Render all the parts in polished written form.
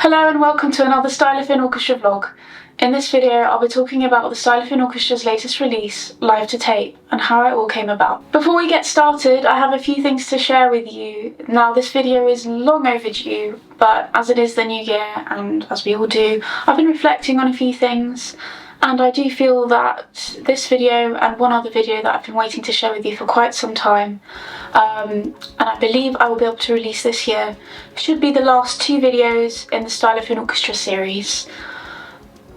Hello and welcome to another Stylophone Orchestra vlog. In this video I'll be talking about the Stylophone Orchestra's latest release, Live to Tape, and how it all came about. Before we get started, I have a few things to share with you. Now this video is long overdue, but as it is the new year and as we all do, I've been reflecting on a few things, and I do feel that this video and one other video that I've been waiting to share with you for quite some time, and I believe I will be able to release this year, should be the last two videos in the Stylophone Orchestra series.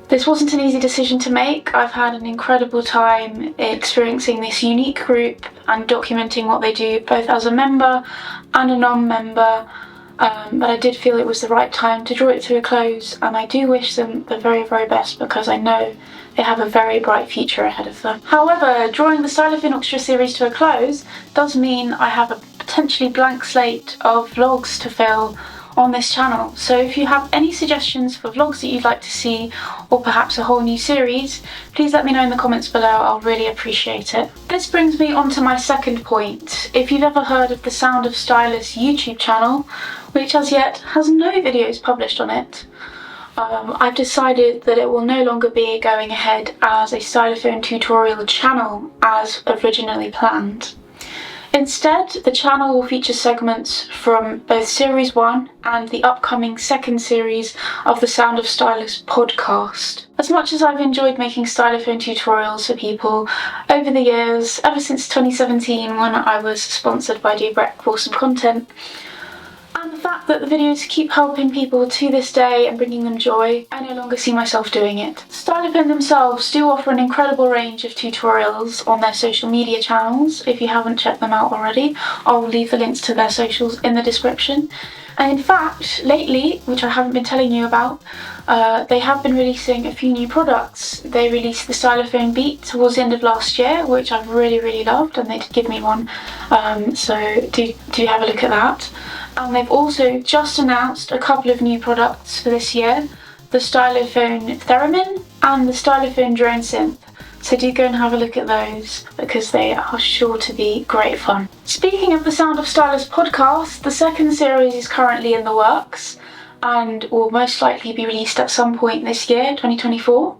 This wasn't an easy decision to make. I've had an incredible time experiencing this unique group and documenting what they do, both as a member and a non-member, but I did feel it was the right time to draw it to a close, and I do wish them the very, very best because I know they have a very bright future ahead of them. However, drawing the Stylophone Orchestra series to a close does mean I have a potentially blank slate of vlogs to fill on this channel, so if you have any suggestions for vlogs that you'd like to see, or perhaps a whole new series, please let me know in the comments below. I'll really appreciate it. This brings me on to my second point. If you've ever heard of the Sound of Stylus YouTube channel, which as yet has no videos published on it, I've decided that it will no longer be going ahead as a stylophone tutorial channel as originally planned. Instead, the channel will feature segments from both Series 1 and the upcoming second series of the Sound of Stylus podcast. As much as I've enjoyed making stylophone tutorials for people over the years, ever since 2017 when I was sponsored by Dubreq for some content, and the fact that the videos keep helping people to this day and bringing them joy, I no longer see myself doing it. Stylophone themselves do offer an incredible range of tutorials on their social media channels. If you haven't checked them out already, I'll leave the links to their socials in the description. And in fact, lately, which I haven't been telling you about, they have been releasing a few new products. They released the Stylophone Beat towards the end of last year, which I've really loved, and they did give me one, so do have a look at that. And they've also just announced a couple of new products for this year, the Stylophone Theremin and the Stylophone Drone Synth. So do go and have a look at those because they are sure to be great fun. Speaking of the Sound of Stylus podcast, the second series is currently in the works and will most likely be released at some point this year, 2024.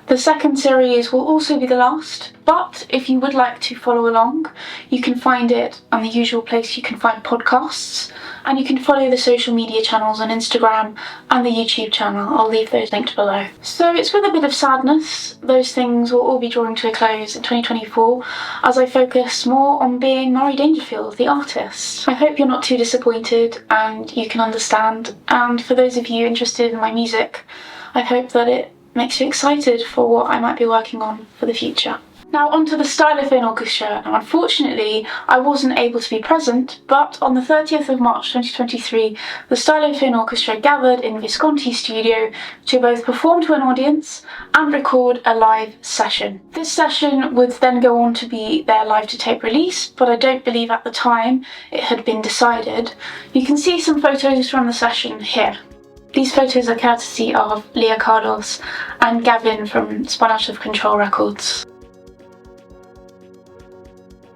The second series will also be the last, but if you would like to follow along, you can find it on the usual place you can find podcasts, and you can follow the social media channels on Instagram and the YouTube channel. I'll leave those linked below. So it's with a bit of sadness those things will all be drawing to a close in 2024 as I focus more on being Mari Dangerfield, the artist. I hope you're not too disappointed and you can understand, and for those of you interested in my music, I hope that it makes you excited for what I might be working on for the future. Now onto the Stylophone Orchestra. Now unfortunately I wasn't able to be present, but on the 30th of March 2023 the Stylophone Orchestra gathered in Visconti studio to both perform to an audience and record a live session. This session would then go on to be their Live to Tape release, but I don't believe at the time it had been decided. You can see some photos from the session here. These photos are courtesy of Leah Cardos and Gavin from Spun Out of Control Records.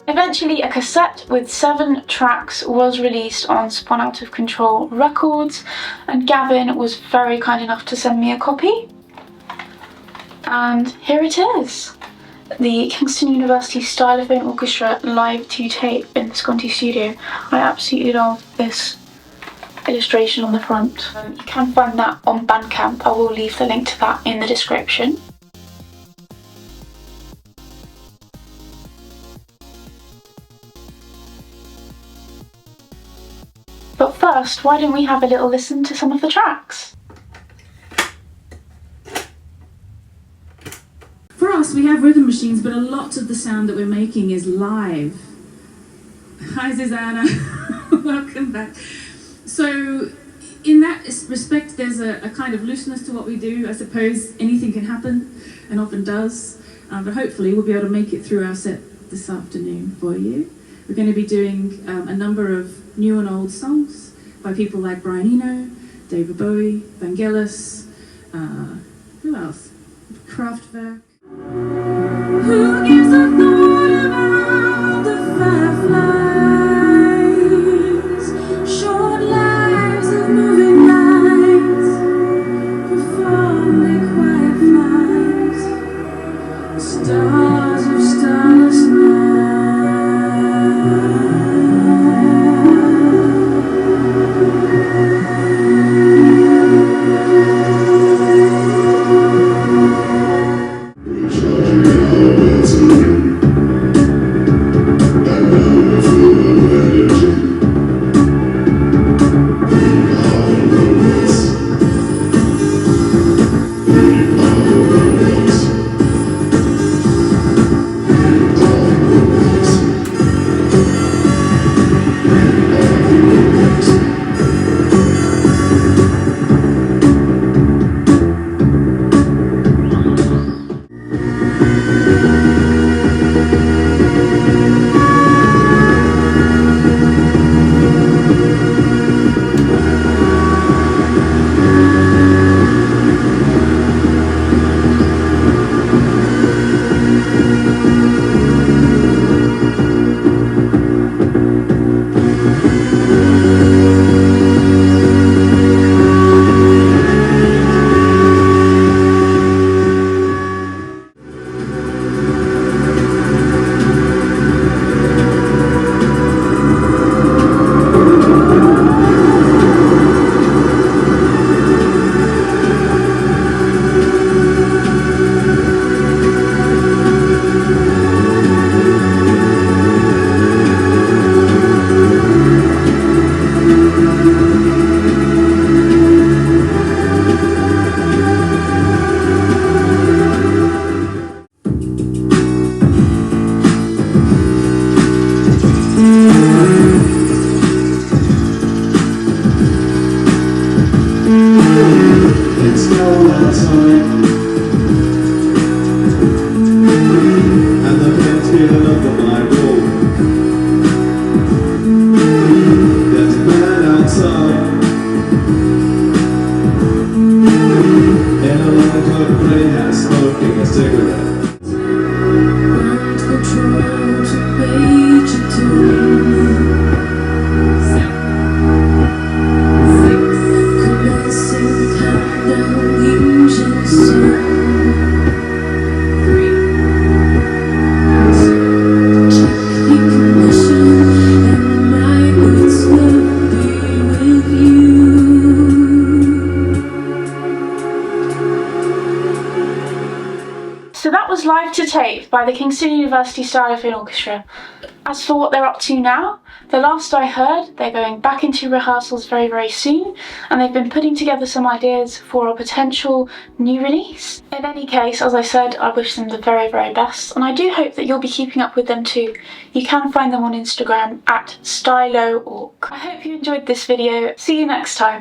Eventually a cassette with 7 tracks was released on Spun Out of Control Records, and Gavin was very kind enough to send me a copy. And here it is! The Kingston University Stylophone Orchestra Live to Tape in Visconti studio. I absolutely love this illustration on the front. You can find that on Bandcamp. I will leave the link to that in the description. But first, why don't we have a little listen to some of the tracks? For us, we have rhythm machines, but a lot of the sound that we're making is live. Hi, Susanna. Welcome back. So in that respect, there's a kind of looseness to what we do. I suppose anything can happen, and often does, but hopefully we'll be able to make it through our set this afternoon for you. We're going to be doing a number of new and old songs by people like Brian Eno, David Bowie, Vangelis, who else? Kraftwerk. Who gives a thought about the fireflies? Short lives of moving lights. time, and the pen's feeling up on my wall. There's a man outside, in a long coat grey hat, smoking a cigarette. Ground control to Major 2. Commencing countdown, engine soon. 3. Check ignition, and my boots will be with you. So that was Live to Tape by the Kingston University Stylophone Orchestra. As for what they're up to now, the last I heard, they're going back into rehearsals very, very soon, and they've been putting together some ideas for a potential new release. In any case, as I said, I wish them the very, very best, and I do hope that you'll be keeping up with them too. You can find them on Instagram at @styloorg. I hope you enjoyed this video. See you next time.